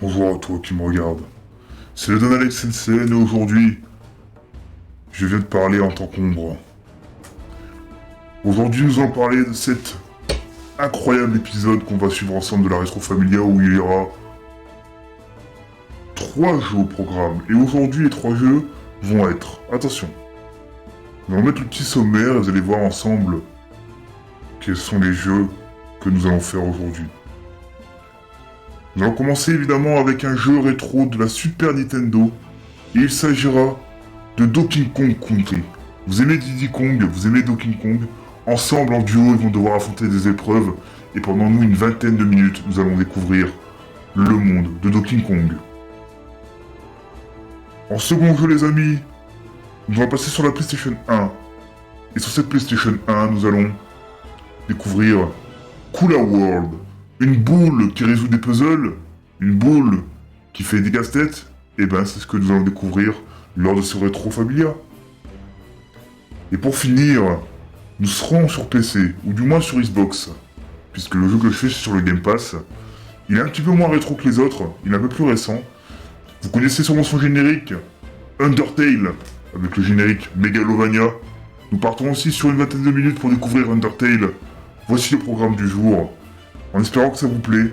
Bonjour à toi qui me regarde. C'est le Don Alex Sensei et aujourd'hui, je viens de parler en tant qu'ombre. Aujourd'hui, nous allons parler de cet incroyable épisode qu'on va suivre ensemble de la Rétro Familia où il y aura 3 jeux au programme. Et aujourd'hui, les 3 jeux vont être... Attention, nous allons mettre le petit sommaire et vous allez voir ensemble quels sont les jeux que nous allons faire aujourd'hui. Nous allons commencer évidemment avec un jeu rétro de la Super Nintendo et il s'agira de Donkey Kong Country. Vous aimez Diddy Kong, vous aimez Donkey Kong. Ensemble, en duo, ils vont devoir affronter des épreuves. Et pendant nous, une vingtaine de minutes, nous allons découvrir le monde de Donkey Kong. En second jeu, les amis, nous allons passer sur la PlayStation 1. Et sur cette PlayStation 1, nous allons découvrir Cooler World. Une boule qui résout des puzzles, une boule qui fait des casse-têtes. Et ben, c'est ce que nous allons découvrir lors de ce rétro familia. Et pour finir, nous serons sur PC, ou du moins sur Xbox, puisque le jeu que je fais c'est sur le Game Pass. Il est un petit peu moins rétro que les autres, il est un peu plus récent. Vous connaissez sûrement son générique, Undertale, avec le générique Megalovania. Nous partons aussi sur une vingtaine de minutes pour découvrir Undertale. Voici le programme du jour, en espérant que ça vous plaît.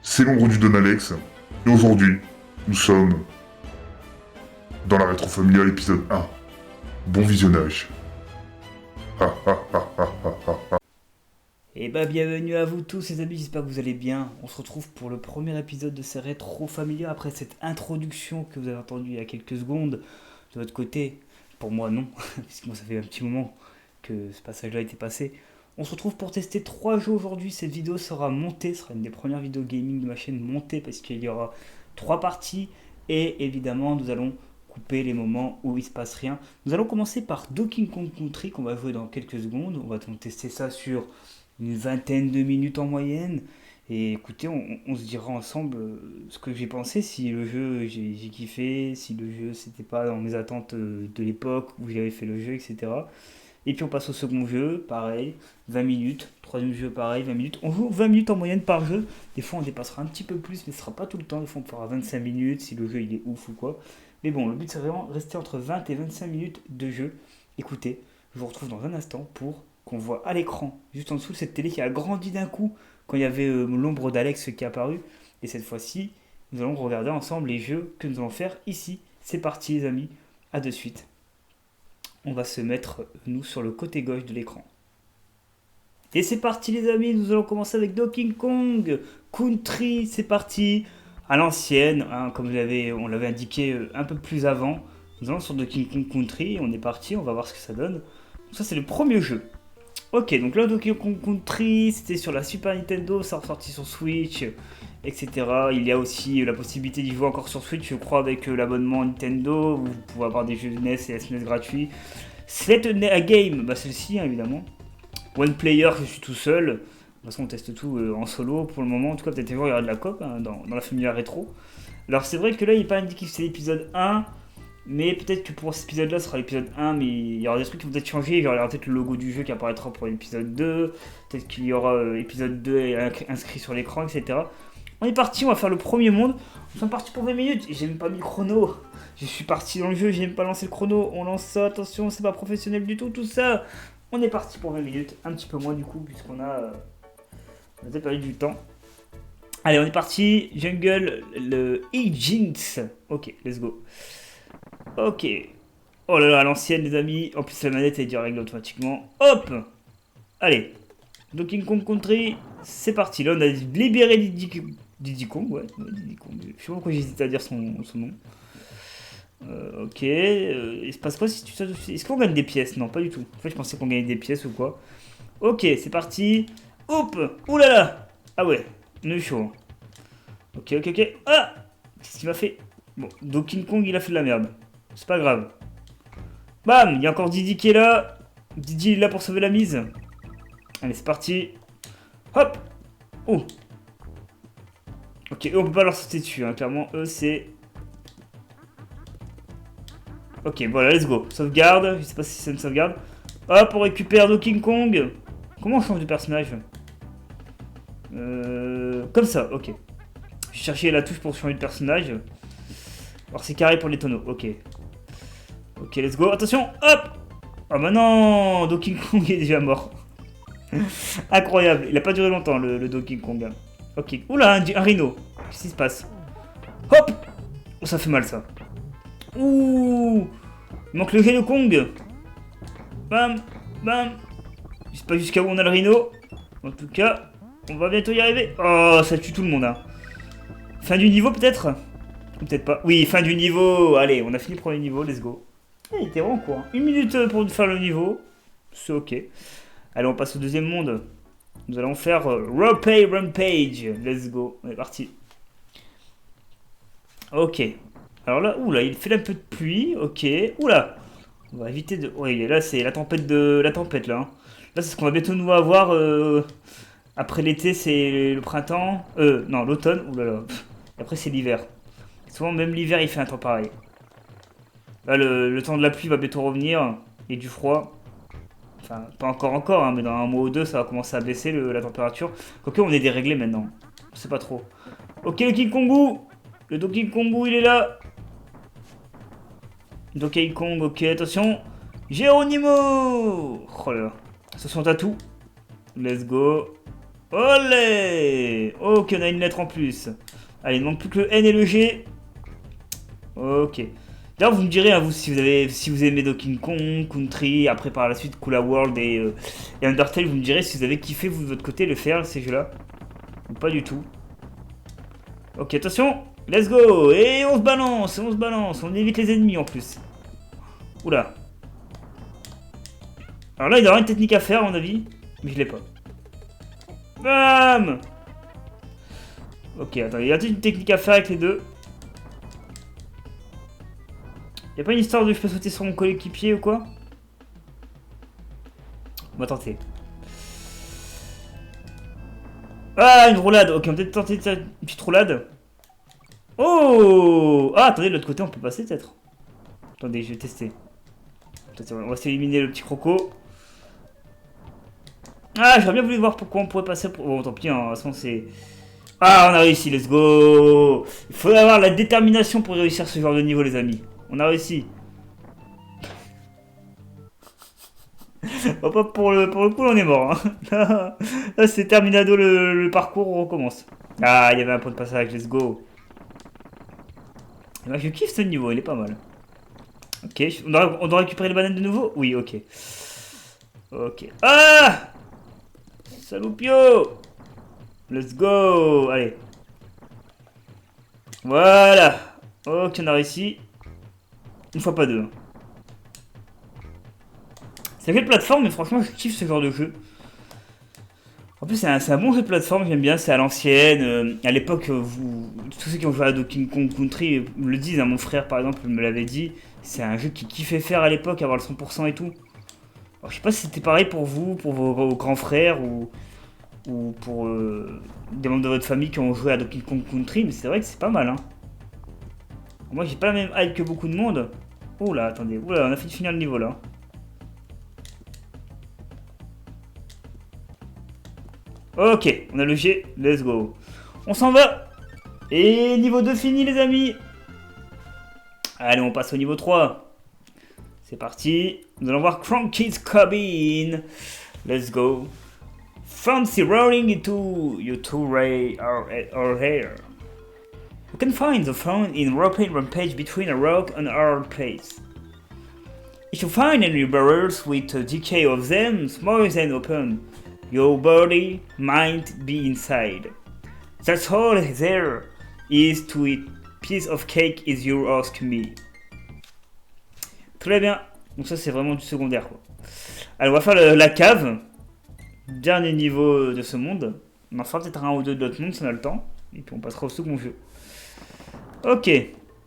C'est l'ombre du Don Alex, et aujourd'hui, nous sommes dans la Rétro Familia épisode 1. Bon visionnage. Et bah bienvenue à vous tous les amis, j'espère que vous allez bien. On se retrouve pour le premier épisode de ces rétro familia après cette introduction que vous avez entendue il y a quelques secondes. De votre côté, pour moi non, puisque moi ça fait un petit moment que ce passage-là a été passé. On se retrouve pour tester 3 jeux aujourd'hui. Cette vidéo sera montée, ce sera une des premières vidéos gaming de ma chaîne montée parce qu'il y aura 3 parties. Et évidemment nous allons couper les moments où il se passe rien. Nous allons commencer par Donkey Kong Country qu'on va jouer dans quelques secondes. On va donc tester ça sur une vingtaine de minutes en moyenne. Et écoutez, on se dira ensemble ce que j'ai pensé, si le jeu j'ai kiffé, si le jeu c'était pas dans mes attentes de l'époque où j'avais fait le jeu, etc. Et puis on passe au second jeu, pareil, 20 minutes. Troisième jeu, pareil, 20 minutes. On joue 20 minutes en moyenne par jeu. Des fois on dépassera un petit peu plus, mais ce sera pas tout le temps. Des fois on fera 25 minutes si le jeu il est ouf ou quoi. Mais bon, le but c'est vraiment rester entre 20 et 25 minutes de jeu. Écoutez, je vous retrouve dans un instant pour qu'on voit à l'écran, juste en dessous de cette télé qui a grandi d'un coup quand il y avait l'ombre d'Alex qui est apparue. Et cette fois-ci, nous allons regarder ensemble les jeux que nous allons faire ici. C'est parti les amis, à de suite. On va se mettre, nous, sur le côté gauche de l'écran. Et c'est parti les amis, nous allons commencer avec Donkey Kong Country, c'est parti. À l'ancienne, hein, comme on l'avait indiqué un peu plus avant. Nous allons sur Donkey Kong Country, on est parti, on va voir ce que ça donne. Donc ça c'est le premier jeu. Ok, donc là Donkey Kong Country, c'était sur la Super Nintendo, ça ressorti sur Switch, etc. Il y a aussi la possibilité d'y jouer encore sur Switch, je crois, avec l'abonnement Nintendo. Vous pouvez avoir des jeux NES et SNES gratuits. Select a Game, bah celle-ci hein, évidemment. One Player, je suis tout seul. De toute façon, on teste tout en solo pour le moment. En tout cas, peut-être un jour, il y aura de la coop hein, dans la Familia Rétro. Alors, c'est vrai que là, il n'est pas indiqué que c'est l'épisode 1. Mais peut-être que pour cet épisode-là, ce sera l'épisode 1. Mais il y aura des trucs qui vont peut-être changer. Genre, il y aura peut-être le logo du jeu qui apparaîtra pour l'épisode 2. Peut-être qu'il y aura l'épisode 2 inscrit sur l'écran, etc. On est parti, on va faire le premier monde. Nous sommes partis pour 20 minutes. J'ai même pas mis le chrono. Je suis parti dans le jeu, j'ai même pas lancé le chrono. On lance ça, attention, c'est pas professionnel du tout, tout ça. On est parti pour 20 minutes. Un petit peu moins du coup, puisqu'on a. On a peut-être perdu du temps. Allez, on est parti. Jungle, le Agents. Ok, let's go. Ok. Oh là là, à l'ancienne, les amis. En plus, la manette est déjà réglée automatiquement. Hop. Allez. Donkey Kong Country, c'est parti. Là, on a libéré Diddy Kong. Ouais, Diddy Kong. Je sais pas pourquoi j'hésite à dire son nom. Ok. Il se passe quoi si tu sautes dessus? Est-ce qu'on gagne des pièces? Non, pas du tout. En fait, je pensais qu'on gagnait des pièces ou quoi. Ok, c'est parti. Hop. Ouh là là. Ah ouais, on est chaud. Ok. Ah. Qu'est-ce qu'il m'a fait? Bon, Donkey Kong, il a fait de la merde. C'est pas grave. Bam. Il y a encore Diddy qui est là. Diddy est là pour sauver la mise. Allez, c'est parti. Hop. Oh. Ok, on peut pas leur sauter dessus. Hein. Clairement, eux, c'est... Ok, voilà, let's go. Sauvegarde. Je sais pas si c'est une sauvegarde. Hop, on récupère Donkey Kong. Comment on change de personnage? Comme ça, ok. J'ai cherché la touche pour changer de personnage. Alors c'est carré pour les tonneaux, ok. Ok, let's go, attention, hop. Ah bah non, Donkey Kong est déjà mort. Incroyable, il a pas duré longtemps le Donkey Kong. Ok, oula, un rhino. Qu'est-ce qui se passe? Hop. Oh, ça fait mal ça. Ouh. Il manque le Rhino Kong. Bam, bam. Je sais pas jusqu'à où on a le rhino. En tout cas, on va bientôt y arriver. Oh, ça tue tout le monde, hein. Fin du niveau peut-être? Ou peut-être pas. Oui, fin du niveau. Allez, on a fini le premier niveau, let's go. Il était vraiment court. 1 minute pour faire le niveau. C'est ok. Allez, on passe au deuxième monde. Nous allons faire Ropey Rampage. Let's go. On est parti. Ok. Alors là, oula, il fait un peu de pluie. Ok. Oula. On va éviter de... Oui, là, c'est la tempête de... La tempête, là. Hein. Là, c'est ce qu'on va bientôt nous avoir. Après l'été, c'est le printemps. Non, l'automne. Oulala. Après, c'est l'hiver. Souvent, même l'hiver, il fait un temps pareil. Là, le temps de la pluie va bientôt revenir. Et du froid. Enfin, pas encore, hein, mais dans un mois ou deux, ça va commencer à baisser la température. Quoique, on est déréglé maintenant. Je sais pas trop. Ok, le King Kongu. Le Donkey Kongu, il est là. Donkey Kong, ok, attention. Geronimo. Oh là là. Attention, tatou. Let's go. Olé. Ok, on a une lettre en plus. Allez, il ne manque plus que le N et le G. Ok. D'ailleurs, vous me direz, hein, vous, si vous aimez Donkey Kong, Country, après par la suite Kula World et Undertale, vous me direz si vous avez kiffé, vous, de votre côté, le faire, ces jeux-là. Ou pas du tout. Ok, attention. Let's go. Et on se balance. On évite les ennemis en plus. Oula. Alors là, il y aura une technique à faire, à mon avis. Mais je l'ai pas. Bam. Ok, attends, il y a une technique à faire avec les deux. Y'a pas une histoire de je peux sauter sur mon coéquipier ou quoi? On va tenter. Ah, une roulade. Ok, on va peut-être tenter une petite roulade. Oh. Ah, attendez, de l'autre côté, on peut passer peut-être. Attendez, je vais tester. On va s'éliminer le petit croco. Ah, j'aurais bien voulu voir pourquoi on pourrait passer. Bon, tant pis, hein, de toute façon, c'est... Ah, on a réussi, let's go. Il faut avoir la détermination pour réussir ce genre de niveau, les amis. On a réussi. Oh, pas pour le coup, on est mort. Hein. Là, c'est terminado, le parcours, on recommence. Ah, il y avait un point de passage, let's go. Et ben, je kiffe ce niveau, il est pas mal. Ok, on doit récupérer les bananes de nouveau? Oui, ok. Ok. Ah! Saloupio! Let's go! Allez. Voilà. Ok, on a réussi. Une fois pas deux. C'est un jeu de plateforme, mais franchement, je kiffe ce genre de jeu. En plus, c'est un bon jeu de plateforme, j'aime bien, c'est à l'ancienne. À l'époque, tous ceux qui ont joué à Donkey Kong Country me le disent, hein, mon frère par exemple me l'avait dit. C'est un jeu qui kiffait faire à l'époque, avoir le 100% et tout. Alors, je sais pas si c'était pareil pour vous, pour vos grands frères ou pour des membres de votre famille qui ont joué à Donkey Kong Country, mais c'est vrai que c'est pas mal. Hein. Moi, j'ai pas la même hype que beaucoup de monde. Oh là, attendez, oh là, on a fait de finir le niveau là. Ok, on a le G, let's go. On s'en va. Et niveau 2 fini les amis. Allez, on passe au niveau 3. C'est parti. Nous allons voir Cranky's Cabin. Let's go. Fancy rolling into your two-ray or hair. You can find the phone in Ropey Rampage between a rock and a hard place. If you find any barrels with a decay of them, smaller than open, your body might be inside. That's all there is to it. Piece of cake is you ask me. Très bien. Donc ça c'est vraiment du secondaire quoi. Alors on va faire la cave. Dernier niveau de ce monde. On en fera peut-être un ou deux d'autres mondes si on a le temps. Et puis on passera au second jeu. Ok.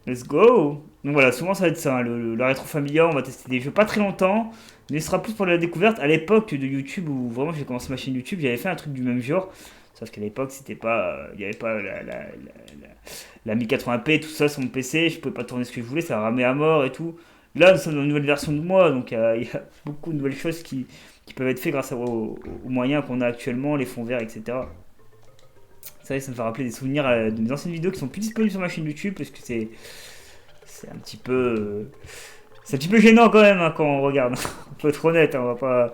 Let's go. Donc voilà, souvent ça va être ça. Hein, la rétro familia, on va tester des jeux pas très longtemps. Mais ce sera plus pour la découverte. À l'époque de YouTube où vraiment j'ai commencé ma chaîne YouTube, j'avais fait un truc du même genre. Sauf qu'à l'époque, c'était pas, il n'y avait pas la 1080p, tout ça sur mon PC. Je pouvais pas tourner ce que je voulais, ça ramait à mort et tout. Là, nous sommes dans une nouvelle version de moi, donc il y a beaucoup de nouvelles choses qui peuvent être faites grâce aux moyens qu'on a actuellement, les fonds verts, etc. Ça me fait rappeler des souvenirs de mes anciennes vidéos qui sont plus disponibles sur ma chaîne YouTube parce que c'est un petit peu c'est un petit peu gênant quand même hein, quand on regarde. On peut être honnête, hein, on va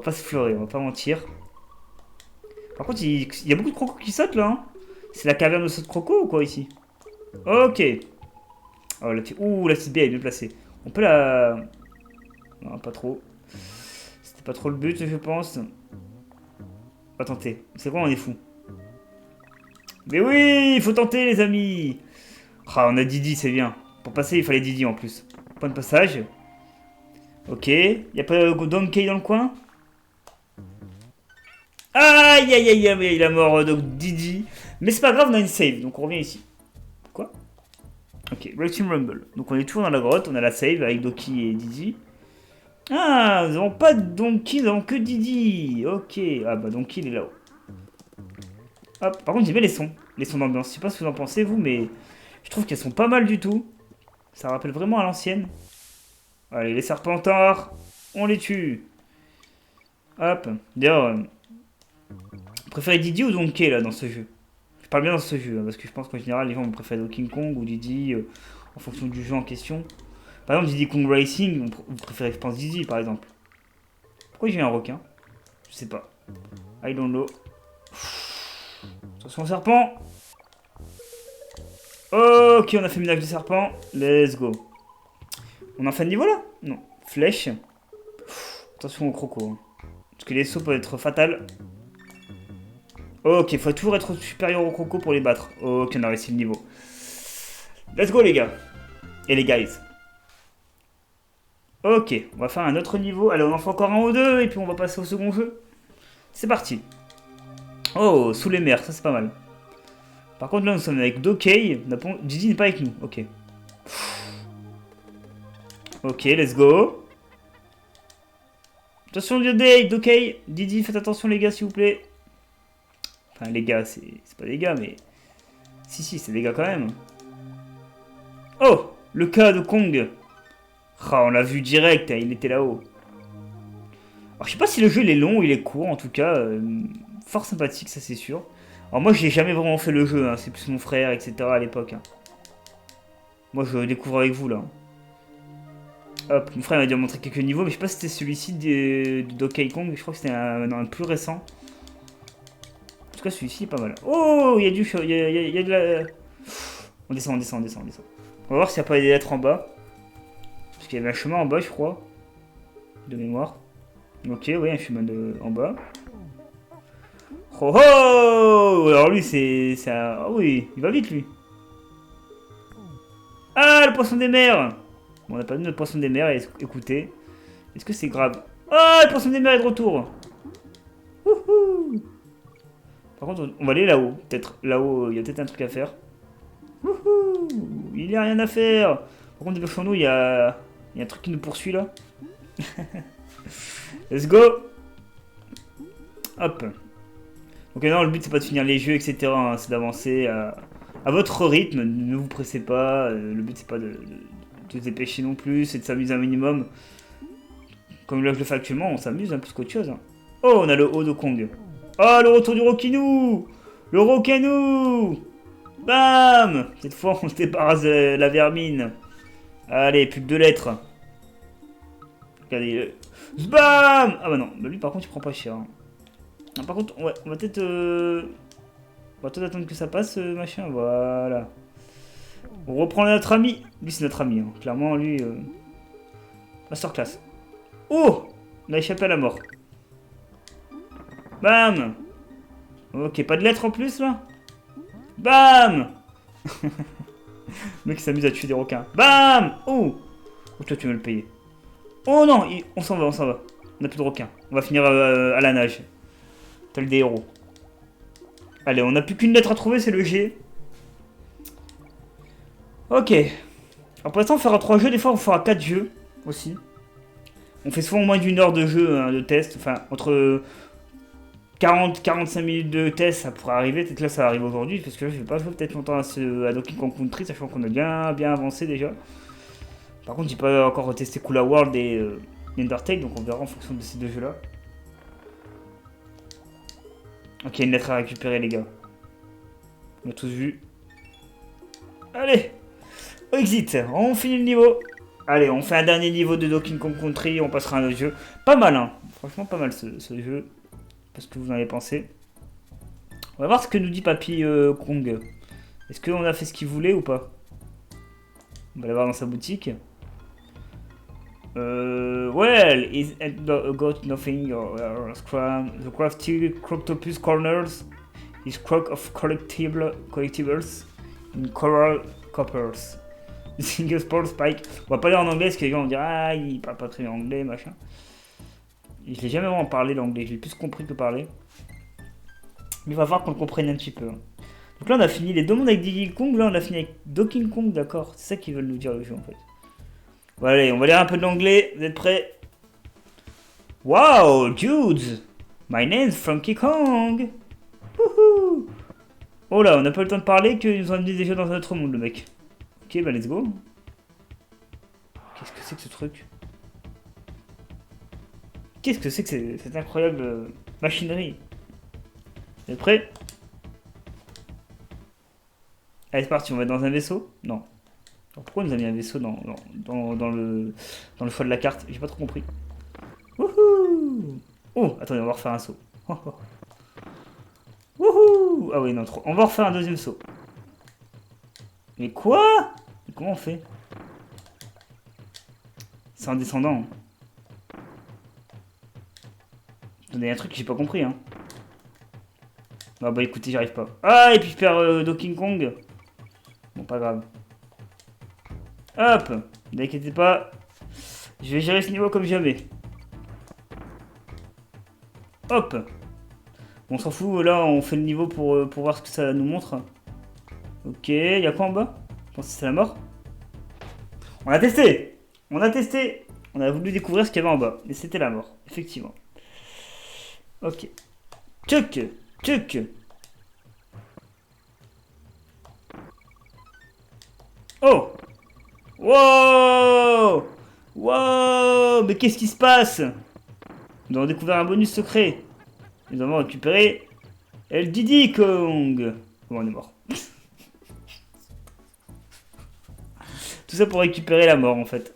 pas se fleurer, on va pas mentir. Par contre, il y a beaucoup de crocos qui sautent là. Hein. C'est la caverne de saut de croco ou quoi ici? Ok. Oh, la petite bière est bien placée. On peut la... Non, pas trop. C'était pas trop le but, je pense. On va tenter. C'est quoi, on est fou. Mais oui, il faut tenter, les amis. Ah, on a Didi, c'est bien. Pour passer, il fallait Didi en plus. Point de passage. Ok. Y'a pas Donkey dans le coin? Aïe, aïe, aïe, aïe, il a mort donc Didi. Mais c'est pas grave, on a une save, donc on revient ici. Quoi? Ok, Red Team Rumble. Donc on est toujours dans la grotte, on a la save avec Doki et Didi. Ah, nous n'avons pas de Donkey, nous avons que Didi. Ok, ah bah Donkey il est là-haut. Hop, par contre j'aime bien les sons d'ambiance. Je sais pas ce que vous en pensez vous, mais je trouve qu'elles sont pas mal du tout. Ça rappelle vraiment à l'ancienne. Allez, les serpentards, on les tue. Hop, d'ailleurs, vous préférez Didi ou Donkey là dans ce jeu? Je parle bien dans ce jeu, hein, parce que je pense qu'en général les gens vont préférer Donkey Kong ou Didi en fonction du jeu en question. Par exemple, Diddy Kong Racing, vous préférez, je pense, Didi par exemple. Pourquoi j'ai un requin? Je sais pas. I don't know. Attention au serpent. Ok, on a fait ménage de serpent. Let's go. On en fait de niveau là? Non. Flèche. Attention au croco. Hein. Parce que les sauts peuvent être fatals. Ok, faut toujours être supérieur au croco pour les battre. Ok, on a réussi le niveau. Let's go les gars. Et les guys. Ok, on va faire un autre niveau. Allez, on en fait encore un ou deux et puis on va passer au second jeu. C'est parti. Oh, sous les mers, ça c'est pas mal. Par contre là nous sommes avec Dokey. Didi n'est pas avec nous, ok. Ok, let's go. Attention Dokey, Didi, faites attention les gars s'il vous plaît. Enfin les gars, c'est pas des gars mais... Si, c'est des gars quand même. Oh, le cas de Kong. Ah, on l'a vu direct, il était là-haut. Alors je sais pas si le jeu il est long ou il est court, en tout cas, fort sympathique, ça c'est sûr. Alors moi j'ai jamais vraiment fait le jeu, hein, c'est plus mon frère, etc. à l'époque. Hein. Moi je découvre avec vous là. Hop, mon frère m'a déjà montré quelques niveaux, mais je sais pas si c'était celui-ci de Donkey Kong, je crois que c'était un plus récent. En tout cas celui-ci est pas mal. Oh, il y a du chaud, il y a de la... On descend. On va voir s'il n'y a pas des lettres en bas. Parce qu'il y avait un chemin en bas, je crois. De mémoire. Ok, oui, un chemin en bas. Oh oh! Alors lui, c'est un... Ah oui, il va vite, lui. Ah, le poisson des mers! Bon, on n'a pas vu notre poisson des mers, écoutez. Est-ce que c'est grave? Ah, le poisson des mers est de retour! Wouhou! Par contre, on va aller là-haut. Peut-être, là-haut, il y a peut-être un truc à faire. Wouhou! Il n'y a rien à faire! Par contre, dépêchons-nous, il y a un truc qui nous poursuit, là. Let's go! Hop! Donc non, le but c'est pas de finir les jeux, etc. Hein, c'est d'avancer à votre rythme. Ne vous pressez pas. Le but c'est pas de se dépêcher non plus. C'est de s'amuser un minimum. Comme là je le fais actuellement, on s'amuse hein, plus qu'autre chose. Hein. Oh, on a le haut de Kong. Oh, le retour du Rokinou! Le Rokinou! Bam! Cette fois on se débarrasse de la vermine. Allez, plus que 2 lettres. Regardez. Bam! Ah bah non, lui par contre il prend pas cher. Hein. Ah, par contre, ouais, on va peut-être attendre que ça passe, machin, voilà. On reprend notre ami. Lui, c'est notre ami, hein. Clairement, lui... Masterclass. Oh! On a échappé à la mort. Bam! Ok, pas de lettres en plus, là? Bam! Le mec, s'amuse à tuer des requins. Bam! Oh! Oh, toi, tu veux le payer. Oh non! On s'en va. On n'a plus de requins. On va finir à la nage. Tel des héros. Allez, on n'a plus qu'une lettre à trouver, c'est le G. Ok. Alors pour l'instant, on fera 3 jeux. Des fois, on fera 4 jeux aussi. On fait souvent moins d'1 heure de jeu, hein, de test. Enfin, entre 40-45 minutes de test, ça pourrait arriver. Peut-être là, ça arrive aujourd'hui. Parce que là, je vais pas jouer peut-être longtemps à Donkey Kong Country, sachant qu'on a bien avancé déjà. Par contre, j'ai pas encore testé Kula World et Undertale. Donc on verra en fonction de ces 2 jeux-là. Ok, une lettre à récupérer, les gars. On a tous vu. Allez, exit, on finit le niveau. Allez, on fait un dernier niveau de Donkey Kong Country, on passera à un autre jeu. Pas mal, hein. Franchement, pas mal ce jeu. Parce que vous en avez pensé. On va voir ce que nous dit Papy Kong. Est-ce qu'on a fait ce qu'il voulait ou pas? On va aller voir dans sa boutique. Well, is got nothing or scram. The crafty Croctopus corners is crock of collectibles in coral coppers. Single sport spike. On va pas lire en anglais parce que les gens vont dire ah il parle pas très bien anglais machin. Et je l'ai jamais vraiment parlé l'anglais, j'ai plus compris que parler. Mais il va falloir qu'on le comprenne un petit peu. Donc là on a fini les deux mondes avec Diddy Kong, là on a fini avec Donkey Kong, d'accord. C'est ça qu'ils veulent nous dire le jeu en fait. Bon, allez, on va lire un peu de l'anglais, vous êtes prêts? Wow, dudes! My name's Funky Kong! Wouhou! Oh là, on n'a pas eu le temps de parler qu'ils nous ont amené déjà dans un autre monde le mec. Ok, bah let's go. Qu'est-ce que c'est que ce truc? Qu'est-ce que c'est que cette incroyable machinerie? Vous êtes prêts? Allez, c'est parti, on va dans un vaisseau? Non. Alors, pourquoi on nous a mis un vaisseau dans le choix de la carte? J'ai pas trop compris. Wouhou! Oh, attendez, on va refaire un saut. Oh, oh. Wouhou! Ah oui, non, trop. On va refaire un deuxième saut. Mais quoi? Mais comment on fait? C'est en descendant. Attendez, un truc que j'ai pas compris, hein. Ah bah écoutez, j'y arrive pas. Ah, et puis je perds Donkey Kong. Bon, pas grave. Hop, ne vous inquiétez pas. Je vais gérer ce niveau comme jamais. Hop. Bon, on s'en fout, là on fait le niveau pour voir ce que ça nous montre. Ok, il y a quoi en bas? Je pense que c'est la mort. On a testé. On a testé. On a voulu découvrir ce qu'il y avait en bas. Et c'était la mort, effectivement. Ok. Tchuc. Tchuc. Oh. Wow. Wow. Mais qu'est-ce qui se passe? Nous avons découvert un bonus secret. Nous avons récupéré El Diddy Kong. Bon, on est mort. Tout ça pour récupérer la mort en fait.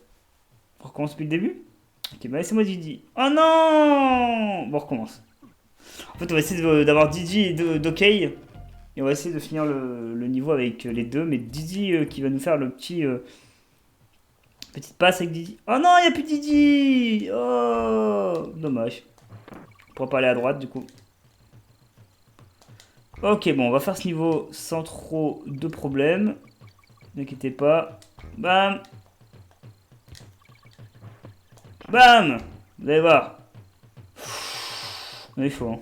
On recommence depuis le début? Ok, bah laissez-moi Diddy. Oh non! Bon, on recommence. En fait, on va essayer d'avoir Diddy et Dokey. Et on va essayer de finir le niveau avec les deux. Mais Diddy qui va nous faire le petit... petite passe avec Diddy. Oh non, il n'y a plus Diddy! Oh! Dommage. On pourra pas aller à droite du coup. Ok, bon, on va faire ce niveau sans trop de problèmes. Ne inquiétez pas. Bam! Bam! Vous allez voir. On est chaud, hein.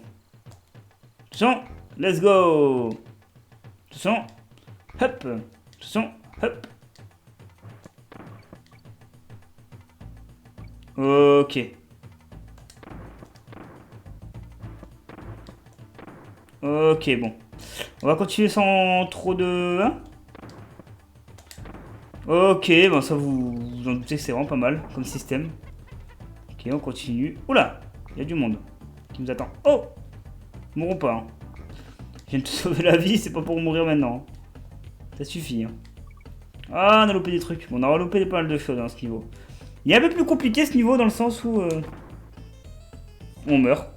Attention, let's go! Attention, hop! Attention, hop! Ok. Ok, bon. On va continuer sans trop de... Hein? Ok, bon ça vous en doutez, c'est vraiment pas mal comme système. Ok, on continue. Oula, il y a du monde qui nous attend. Oh! Mourons pas. Hein. Je viens de te sauver la vie, c'est pas pour mourir maintenant. Ça suffit. Hein. Ah, on a loupé des trucs. Bon, on a loupé pas mal de choses dans ce niveau. Il est un peu plus compliqué ce niveau dans le sens où on meurt.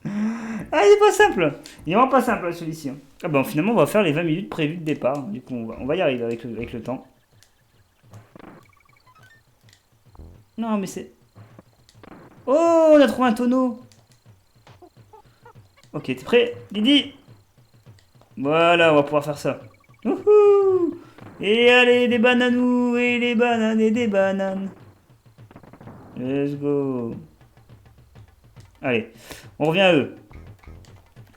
Ah, il est pas simple. Il est vraiment pas simple celui-ci. Hein. Ah bah finalement on va faire les 20 minutes prévues de départ. Du coup on va y arriver avec le temps. Non mais c'est... Oh, on a trouvé un tonneau. Ok, t'es prêt, Didi? Voilà, on va pouvoir faire ça. Wouhou! Et allez, des bananous, et des bananes, et des bananes. Let's go. Allez, on revient à eux.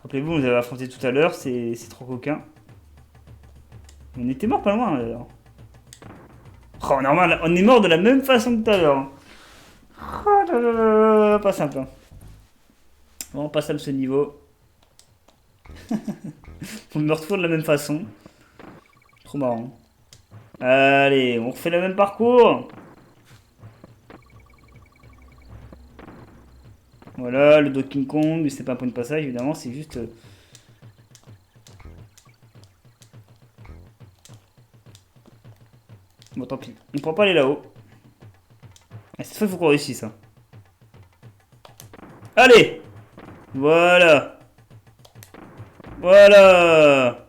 Rappelez-vous, on nous avait affronté tout à l'heure, c'est trop coquin. On était mort pas loin d'ailleurs. Oh, normal, on est mort de la même façon que tout à l'heure. Oh, là, là, là, là, pas simple. Hein. Vraiment pas simple ce niveau. On meurt toujours de la même façon. Trop marrant. Allez, on refait le même parcours. Voilà, le Donkey Kong, c'est pas un point de passage évidemment, c'est juste... Bon, tant pis. On ne pourra pas aller là-haut. Ah, cette fois, il faut qu'on réussisse. Hein. Allez! Voilà! Voilà!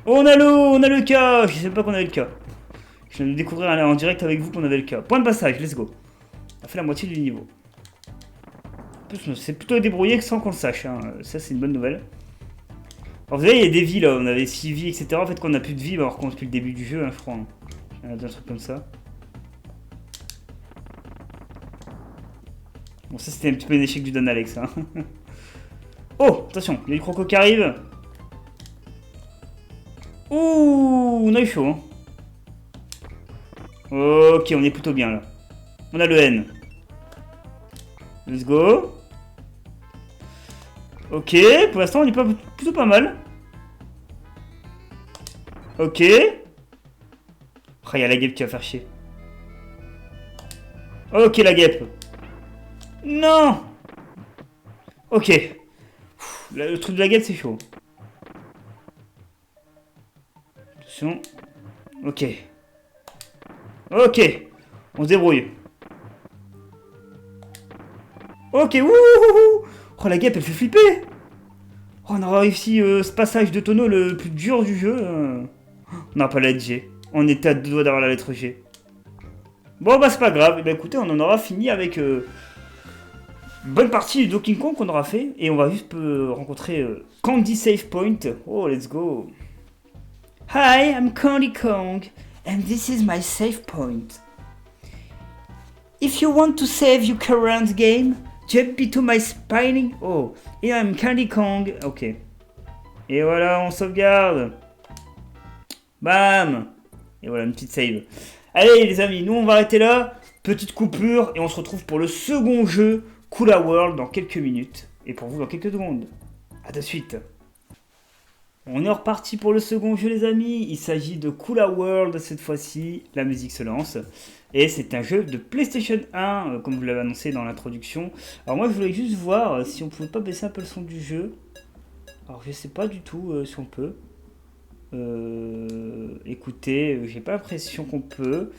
On a l'eau! On a le cas! Je sais pas qu'on avait le cas. Je viens de découvrir en direct avec vous qu'on avait le cas. Point de passage, let's go. On a fait la moitié du niveau. En plus, c'est plutôt débrouillé sans qu'on le sache. Hein. Ça, c'est une bonne nouvelle. Alors, vous voyez, il y a des vies là. On avait 6 vies, etc. En fait, quand on n'a plus de vie, bah, on recommence depuis le début du jeu, hein, je crois. Hein. Un truc comme ça. Bon, ça, c'était un petit peu un échec du Don Alex. Hein. Oh, attention, il y a du croco qui arrive. Ouh, on a eu chaud. Hein. Ok, on est plutôt bien là. On a le N. Let's go. Ok, pour l'instant on est plutôt pas mal. Ok. Oh, il y a la guêpe qui va faire chier. Ok, la guêpe. Non. Ok. Le truc de la guêpe c'est chaud. Attention. Ok. Ok. On se débrouille. Ok, wouhouhou. Oh, la guêpe, elle fait flipper. Oh, on aura réussi ce passage de tonneau le plus dur du jeu. On n'a pas la lettre G. On était à deux doigts d'avoir la lettre G. Bon, bah, c'est pas grave. Et bah, écoutez, on en aura fini avec une bonne partie du Donkey Kong qu'on aura fait. Et on va juste rencontrer Candy Save Point. Oh, let's go. Hi, I'm Candy Kong. And this is my save point. If you want to save your current game, jump into my spinning. Oh, here I'm Candy Kong. Ok. Et voilà, on sauvegarde. Bam. Et voilà, une petite save. Allez, les amis, nous on va arrêter là. Petite coupure. Et on se retrouve pour le second jeu, Kula World, dans quelques minutes. Et pour vous, dans quelques secondes. A de suite. On est reparti pour le second jeu, les amis. Il s'agit de Kula World cette fois-ci. La musique se lance. Et c'est un jeu de PlayStation 1, comme vous l'avez annoncé dans l'introduction. Alors moi, je voulais juste voir si on pouvait pas baisser un peu le son du jeu. Alors je sais pas du tout si on peut. Écoutez, j'ai pas l'impression qu'on peut.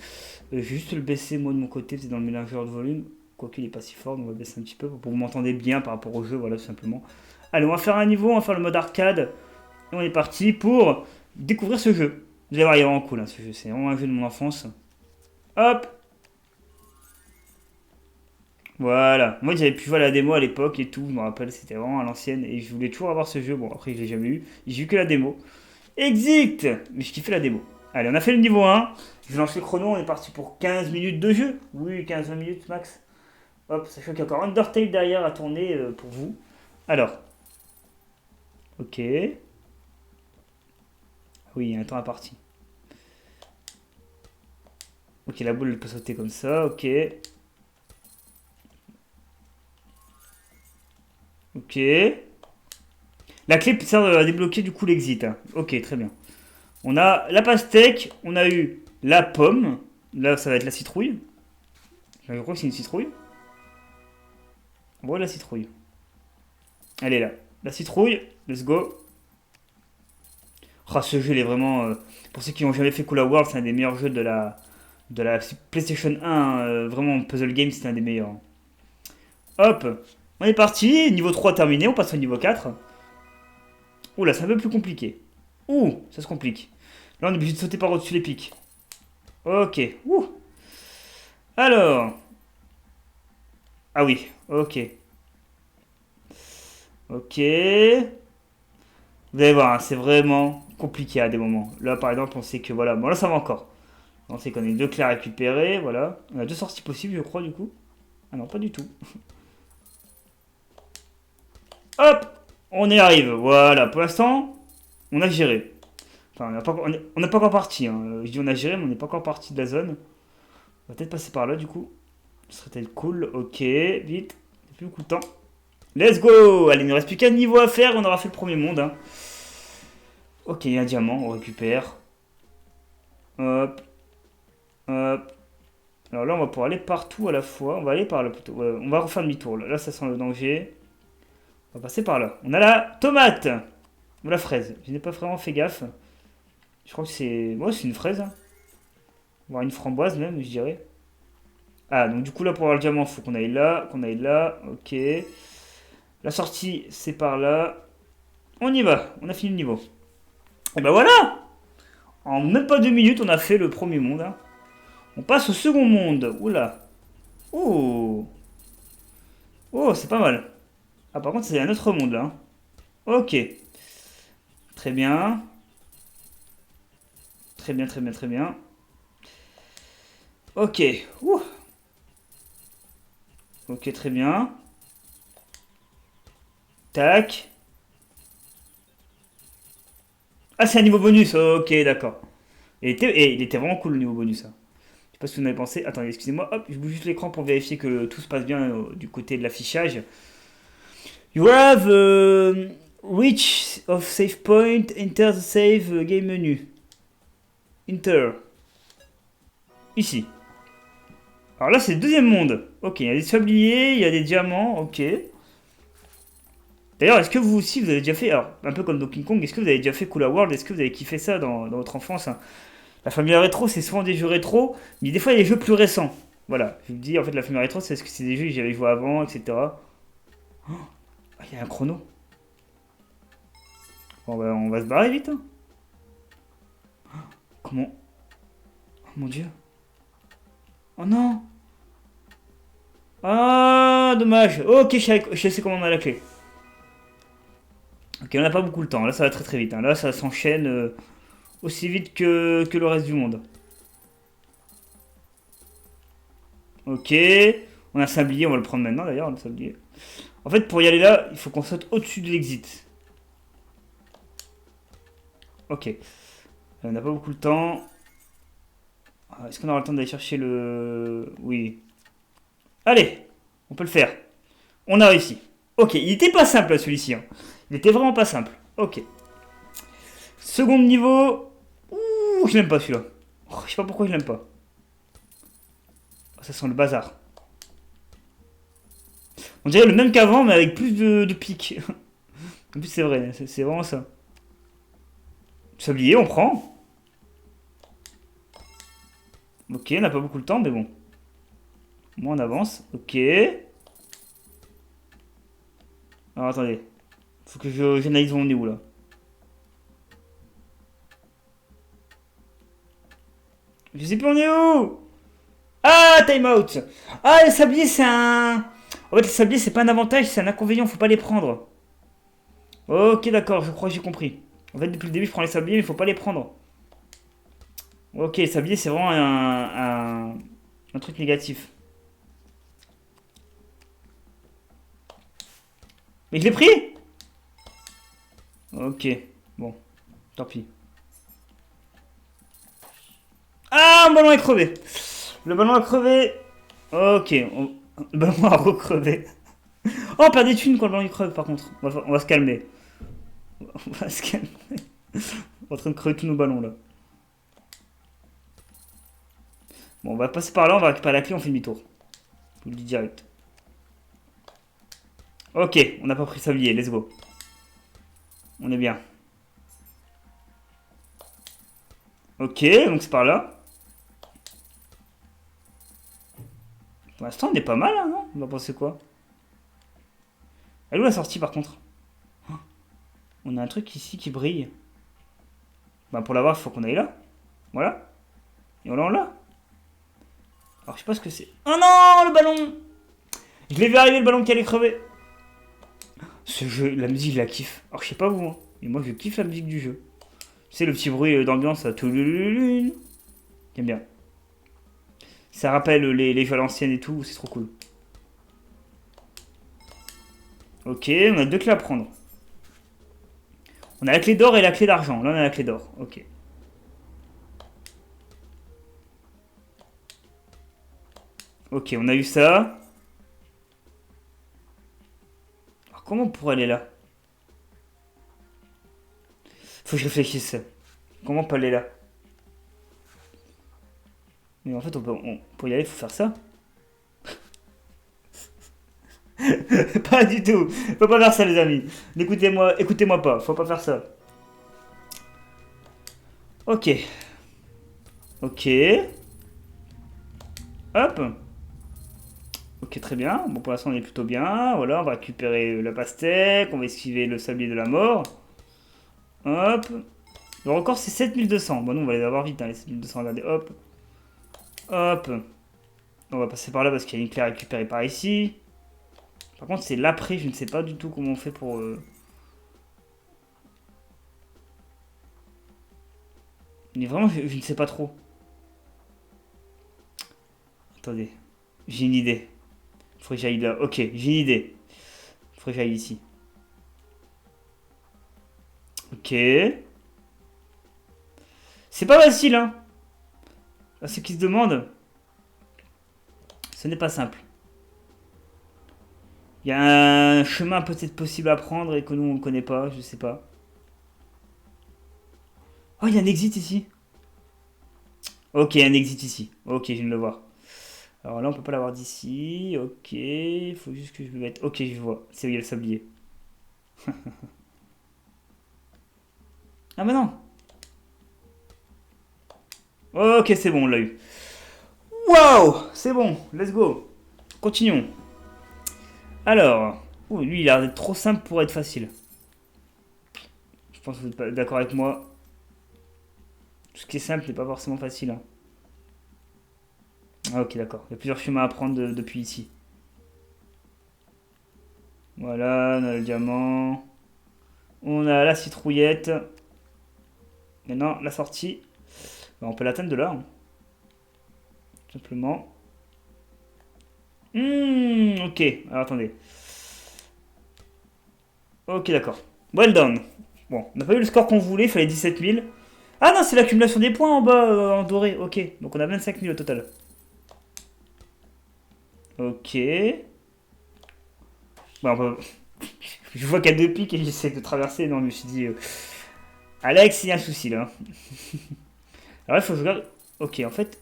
Je vais juste le baisser moi de mon côté, c'est dans le mélangeur de volume. Quoique il est pas si fort, donc on va baisser un petit peu pour que vous m'entendez bien par rapport au jeu, voilà tout simplement. Allez, on va faire un niveau, on va faire le mode arcade. Et on est parti pour découvrir ce jeu. Vous allez voir, il est vraiment cool hein, ce jeu, c'est vraiment un jeu de mon enfance. Hop. Voilà. Moi j'avais pu voir la démo à l'époque et tout, je me rappelle, c'était vraiment à l'ancienne. Et je voulais toujours avoir ce jeu, bon après je l'ai jamais eu. J'ai eu que la démo. Exit. Mais je kiffais la démo. Allez, on a fait le niveau 1. Je lance le chrono, on est parti pour 15 minutes de jeu. Oui, 15-20 minutes max. Hop, sachant qu'il y a encore Undertale derrière à tourner pour vous. Alors. Ok. Oui, il y a un temps à partie. Ok, la boule elle peut sauter comme ça, ok. Ok. La clé sert à débloquer du coup l'exit. Hein. Ok, très bien. On a la pastèque, on a eu la pomme. Là, ça va être la citrouille. Je crois que c'est une citrouille. On voit la citrouille. Elle est là. La citrouille, let's go. Oh, ce jeu, il est vraiment... pour ceux qui n'ont jamais fait Kula World, c'est un des meilleurs jeux de la PlayStation 1. Vraiment, Puzzle Game, c'est un des meilleurs. Hop, on est parti. Niveau 3 terminé, on passe au niveau 4. Ouh là, c'est un peu plus compliqué. Ouh, ça se complique. Là, on est obligé de sauter par au-dessus les pics. Ok, ouh. Alors. Ah oui, ok. Ok. Vous allez voir, hein, c'est vraiment compliqué à des moments. Là, par exemple, on sait que voilà. Bon, là, ça va encore. On sait qu'on a deux clés à récupérer, voilà. On a deux sorties possibles, je crois, du coup. Ah non, pas du tout. Hop, on y arrive. Voilà, pour l'instant, on a géré. Enfin, on n'est pas encore parti. Hein. Je dis on a géré, mais on n'est pas encore parti de la zone. On va peut-être passer par là, du coup. Ce serait peut-être cool. Ok, vite. Il plus beaucoup de temps. Let's go. Allez, il ne reste plus qu'un niveau à faire. On aura fait le premier monde. Hein. Ok, un diamant, on récupère. Hop. Hop. Alors là, on va pouvoir aller partout à la fois. On va aller par là plutôt. On va refaire demi-tour. Là, ça sent le danger. On va passer par là. On a la tomate ou la fraise. Je n'ai pas vraiment fait gaffe. Je crois que c'est... Ouais, c'est une fraise. Hein. Voire une framboise même, je dirais. Ah, donc du coup, là, pour avoir le diamant, faut qu'on aille là, qu'on aille là. Ok. La sortie, c'est par là. On y va. On a fini le niveau. Et ben voilà! En même pas 2 minutes, on a fait le premier monde. Hein. On passe au second monde. Oula. Oh. Oh, c'est pas mal. Ah, par contre, c'est un autre monde là. Hein. Ok. Très bien. Très bien, très bien, très bien. Ok. Ouh. Ok, très bien. Tac. Ah, c'est un niveau bonus. Ok, d'accord. Il était vraiment cool le niveau bonus. Hein. Je sais pas si vous en avez pensé. Attendez, excusez-moi. Hop, je bouge juste l'écran pour vérifier que tout se passe bien du côté de l'affichage. You have reach of save point. Enter the save game menu. Enter. Ici. Alors là, c'est le deuxième monde. Ok, il y a des sabliers, il y a des diamants. Ok. D'ailleurs, est-ce que vous aussi, vous avez déjà fait, alors, un peu comme Donkey Kong, est-ce que vous avez déjà fait Cooler World? Est-ce que vous avez kiffé ça dans votre enfance? Hein. La famille rétro, c'est souvent des jeux rétro, mais des fois, il y a des jeux plus récents. Voilà, je vous dis, en fait, la famille rétro, c'est parce que c'est des jeux que j'avais joué avant, etc. Oh, ah, il y a un chrono. Bon, bah, on va se barrer vite. Hein. Comment? Oh mon dieu. Oh non! Ah, dommage. Ok, je sais comment on a la clé. Ok, on n'a pas beaucoup de temps. Là, ça va très très vite. Hein. Là, ça s'enchaîne aussi vite que le reste du monde. Ok. On a un sablier, on va le prendre maintenant d'ailleurs, le sablier. En fait, pour y aller là, il faut qu'on saute au-dessus de l'exit. Ok. On n'a pas beaucoup de temps. Est-ce qu'on aura le temps d'aller chercher le... Oui. Allez, on peut le faire. On a réussi. Ok, il était pas simple celui-ci. Hein. Il était vraiment pas simple. Ok. Second niveau. Ouh, je l'aime pas celui-là. Oh, je sais pas pourquoi je l'aime pas. Oh, ça sent le bazar. On dirait le même qu'avant, mais avec plus de pics. En plus, c'est vrai, c'est vraiment ça. Sablier, on prend. Ok, on n'a pas beaucoup de temps, mais bon. Moi, on avance. Ok. Alors, attendez. Faut que j'analyse on est où, là. Je sais plus on est où. Ah, time out. Ah, les sabliers, c'est un... En fait, les sabliers, c'est pas un avantage, c'est un inconvénient, faut pas les prendre. Ok, d'accord, je crois que j'ai compris. En fait, depuis le début, je prends les sabliers, mais faut pas les prendre. Ok, les sabliers, c'est vraiment un truc négatif. Mais je l'ai pris. Ok, bon, tant pis. Ah, mon ballon est crevé. Le ballon a crevé. Ok, le ballon a recrevé. Oh, on perd des thunes quand le ballon il creve, par contre. On va se calmer. On va se calmer. On est en train de crever tous nos ballons, là. Bon, on va passer par là, on va récupérer la clé, on fait demi-tour. Je vous le dis direct. Ok, on n'a pas pris sablier, let's go. On est bien. Ok, donc c'est par là. Pour l'instant, on est pas mal, hein, non? On va penser quoi? Elle est où la sortie, par contre? Oh, on a un truc ici qui brille. Bah, pour l'avoir, il faut qu'on aille là. Voilà. Et on l'a. Alors, je sais pas ce que c'est. Oh non, le ballon! Je l'ai vu arriver, le ballon qui allait crever. Ce jeu, la musique, je la kiffe. Alors, je sais pas vous, hein, mais moi, je kiffe la musique du jeu. C'est le petit bruit d'ambiance à tout. J'aime bien. Ça rappelle les jeux à l'ancienne et tout, c'est trop cool. Ok, on a deux clés à prendre. On a la clé d'or et la clé d'argent. Là, on a la clé d'or. Ok. Ok, on a eu ça. Alors, comment on pourrait aller là? Faut que je réfléchisse. Comment on peut aller là? Mais en fait, pour y aller, faut faire ça. Pas du tout. Faut pas faire ça, les amis. Écoutez-moi pas. Faut pas faire ça. Ok. Ok. Hop. Ok, très bien. Bon, pour l'instant, on est plutôt bien. Voilà, on va récupérer la pastèque. On va esquiver le sablier de la mort. Hop. Le record, c'est 7200. Bon, nous, on va les avoir vite, hein, les 7200. Regardez, hop. Hop. On va passer par là parce qu'il y a une clé à récupérer par ici. Par contre, c'est l'après. Je ne sais pas du tout comment on fait pour... Mais vraiment, je ne sais pas trop. Attendez. J'ai une idée. Il faudrait que j'aille là. Ok, j'ai une idée. Il faudrait que j'aille ici. Ok. C'est pas facile, hein. À ceux qui se demandent, ce n'est pas simple. Il y a un chemin peut-être possible à prendre et que nous on ne connaît pas, je sais pas. Oh, il y a un exit ici. Ok, il y a un exit ici. Ok, je viens de le voir. Alors là, on peut pas l'avoir d'ici. Ok, il faut juste que je me mette. Ok, je vois. C'est où il y a le sablier. Ah bah non. Ok, c'est bon, on l'a eu. Waouh, c'est bon, let's go. Continuons. Alors, ouh, lui, il a l'air d'être trop simple pour être facile. Je pense que vous êtes d'accord avec moi. Tout ce qui est simple n'est pas forcément facile, hein. Ah, ok, d'accord. Il y a plusieurs chemins à prendre depuis ici. Voilà, on a le diamant. On a la citrouillette. Maintenant, la sortie. Bah, on peut l'atteindre de là, hein, tout simplement. Ok. Alors, attendez. Ok, d'accord. Well done. Bon, on n'a pas eu le score qu'on voulait, il fallait 17 000. Ah non, c'est l'accumulation des points en bas, en doré. Ok, donc on a 25 000 au total. Ok. Bon, je vois qu'il y a deux pics et j'essaie de traverser. Non, je me suis dit... Alex, il y a un souci là. Alors il faut que je regarde... Ok, en fait,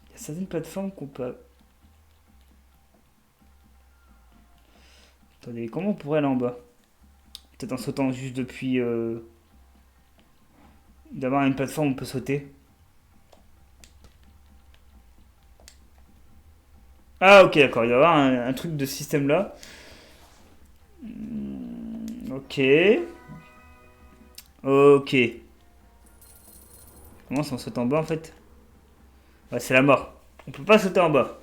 il y a certaines plateformes qu'on peut... Attendez, comment on pourrait aller en bas? Peut-être en sautant juste depuis... D'avoir une plateforme où on peut sauter. Ah ok, d'accord, il doit y avoir un truc de ce système là. Ok. Ok. Comment ça on saute en bas en fait? Ouais, c'est la mort. On peut pas sauter en bas.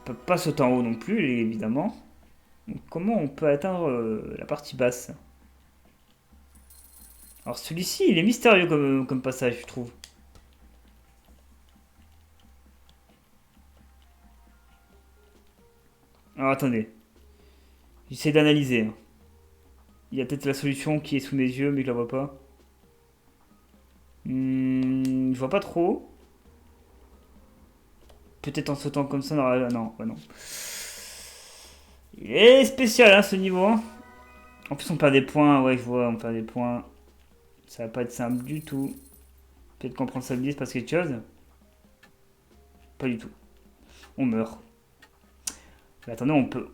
On peut pas sauter en haut non plus, évidemment. Donc, comment on peut atteindre la partie basse? Alors celui-ci, il est mystérieux comme passage, je trouve. Alors attendez. J'essaie d'analyser, hein. Il y a peut-être la solution qui est sous mes yeux, mais je la vois pas. Je vois pas trop. Peut-être en sautant comme ça. Non, non, ouais, non. Il est spécial, hein, ce niveau, hein. En plus, on perd des points. Ouais, je vois, on perd des points. Ça va pas être simple du tout. Peut-être qu'on prend le sablier, c'est parce quelque chose. Pas du tout. On meurt. Mais attendez, on peut...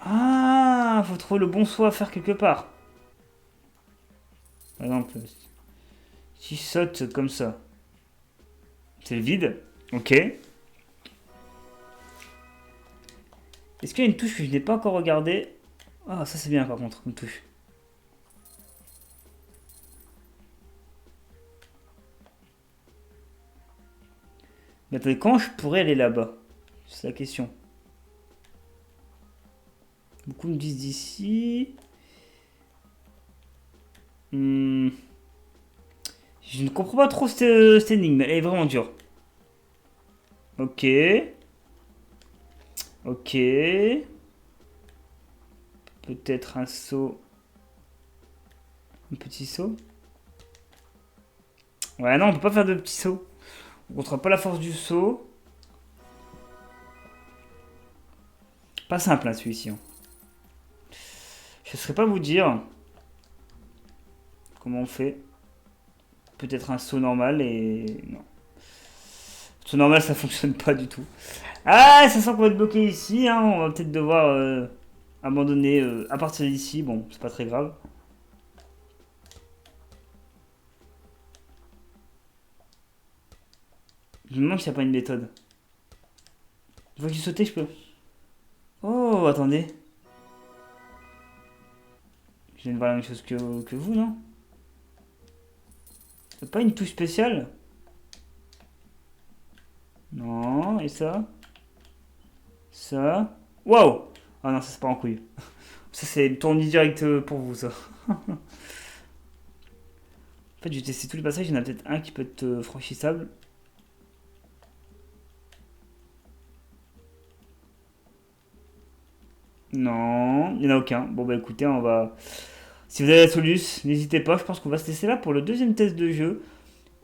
Ah, faut trouver le bon saut à faire quelque part. Par exemple, si je saute comme ça, c'est le vide. Ok. Est-ce qu'il y a une touche que je n'ai pas encore regardée? Ah, ça c'est bien par contre, une touche. Mais attendez, quand je pourrais aller là-bas? C'est la question. Beaucoup me disent d'ici. Je ne comprends pas trop cette énigme. Elle est vraiment dure. Ok. Ok. Peut-être un saut. Un petit saut. Ouais, non, on peut pas faire de petits sauts. On contrôle pas la force du saut. Pas simple, hein, celui-ci, hein. Je ne saurais pas vous dire comment on fait. Peut-être un saut normal et... Non. Saut normal, ça fonctionne pas du tout. Ah, ça sent qu'on va être bloqué ici, hein. On va peut-être devoir abandonner à partir d'ici. Bon, c'est pas très grave. Je me demande s'il n'y a pas une méthode. Une fois que j'ai sauté, je peux... Oh, attendez. Je viens de voir la même chose que vous, non? C'est pas une touche spéciale? Non, et ça? Ça? Waouh! Ah non, ça c'est pas en couille. Ça c'est une tournée directe pour vous, ça. En fait, j'ai testé tous les passages, il y en a peut-être un qui peut être franchissable. Non, il n'y en a aucun. Bon bah écoutez, on va... Si vous avez la soluce, n'hésitez pas, je pense qu'on va se laisser là pour le deuxième test de jeu.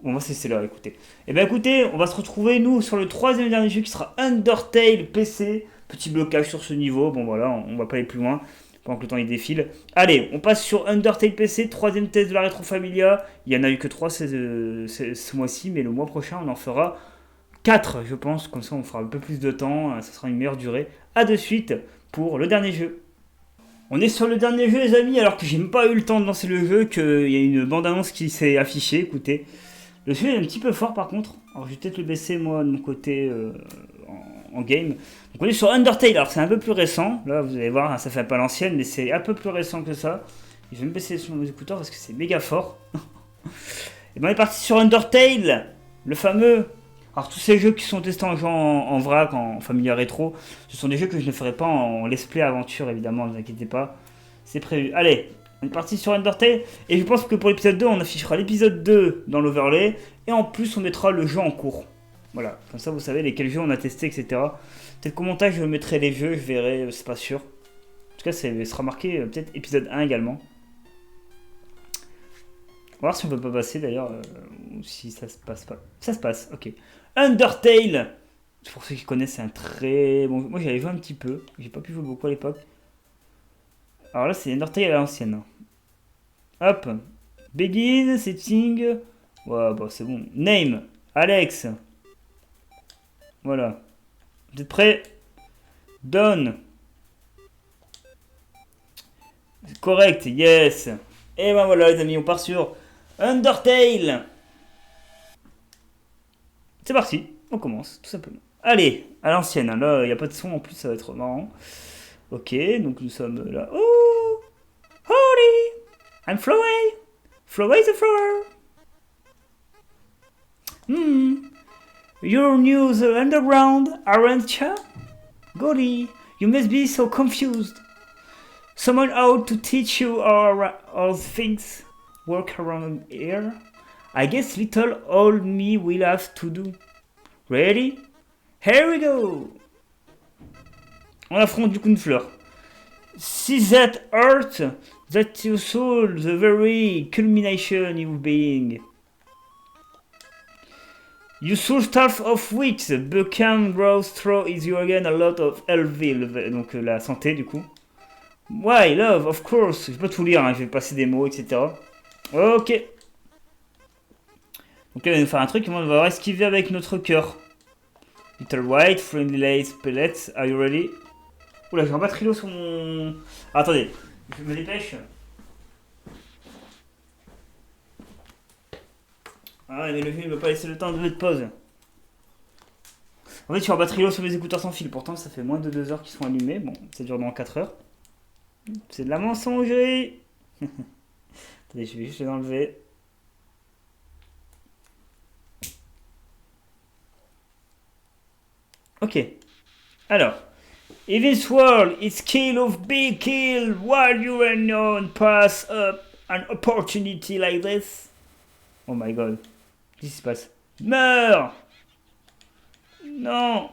On va se laisser là, écoutez. Et ben écoutez, on va se retrouver nous sur le troisième et dernier jeu qui sera Undertale PC. Petit blocage sur ce niveau, bon voilà, on va pas aller plus loin pendant que le temps il défile. Allez, on passe sur Undertale PC, troisième test de la Retro Familia. Il y en a eu que 3 ce mois-ci, mais le mois prochain on en fera 4 je pense, comme ça on fera un peu plus de temps, ça sera une meilleure durée. A de suite pour le dernier jeu. On est sur le dernier jeu les amis, alors que j'ai même pas eu le temps de lancer le jeu, qu'il y a une bande-annonce qui s'est affichée, écoutez. Le jeu est un petit peu fort par contre, alors je vais peut-être le baisser moi de mon côté en game. Donc on est sur Undertale, alors c'est un peu plus récent, là vous allez voir, ça fait pas l'ancienne, mais c'est un peu plus récent que ça. Je vais me baisser sur mes écouteurs parce que c'est méga fort. Et ben on est parti sur Undertale, le fameux... Alors tous ces jeux qui sont testés en jouant en vrac, en Familia Rétro, ce sont des jeux que je ne ferai pas en let's play aventure évidemment, ne vous inquiétez pas. C'est prévu. Allez, on est parti sur Undertale. Et je pense que pour l'épisode 2, on affichera l'épisode 2 dans l'overlay. Et en plus, on mettra le jeu en cours. Voilà, comme ça vous savez lesquels jeux on a testé, etc. Peut-être qu'au montage, je mettrai les jeux, je verrai, c'est pas sûr. En tout cas, ça sera marqué peut-être épisode 1 également. On va voir si on peut pas passer d'ailleurs, ou si ça se passe pas. Ça se passe, ok. Undertale! Pour ceux qui connaissent, c'est un très bon jeu. Moi j'avais joué un petit peu, j'ai pas pu jouer beaucoup à l'époque. Alors là, c'est Undertale à l'ancienne. Hop! Begin, setting. Ouais, bah c'est bon. Name, Alex. Voilà. Vous êtes prêts? Done. Correct, yes. Et ben voilà les amis, on part sur Undertale. C'est parti, on commence tout simplement. Allez, à l'ancienne, hein. Là il n'y a pas de son en plus, ça va être marrant. Ok, donc nous sommes là. Oh, holy, I'm Flowey, Flowey the flower. You're new the underground, aren't you? Golly, you must be so confused. Someone out to teach you all things work around here. I guess little old me will have to do. Ready? Here we go! On affronte du coup une fleur. See that earth? That's your soul, the very culmination of being. You soul stuff of which the buccan grows through is you again a lot of Elville. Donc la santé du coup. Why, love, of course. Je vais pas tout lire, hein, je vais passer des mots, etc. Ok. Donc là, il va nous faire un truc, on va esquiver avec notre cœur. Little white, friendly lace pellets, are you ready? Oula, j'ai un batterie sur mon... Ah, attendez, je me dépêche. Ah, mais le jeu ne veut pas laisser le temps de mettre pause. En fait, je suis en batterie sur mes écouteurs sans fil, pourtant ça fait moins de 2 heures qu'ils sont allumés. Bon, ça dure dans 4 heures. C'est de la mensonger. Attendez, je vais juste les enlever. Ok. Alors. In this world, it's kill of big kill while you unknown pass up an opportunity like this. Oh my god. Qu'est-ce qui se passe? Meurs! Non!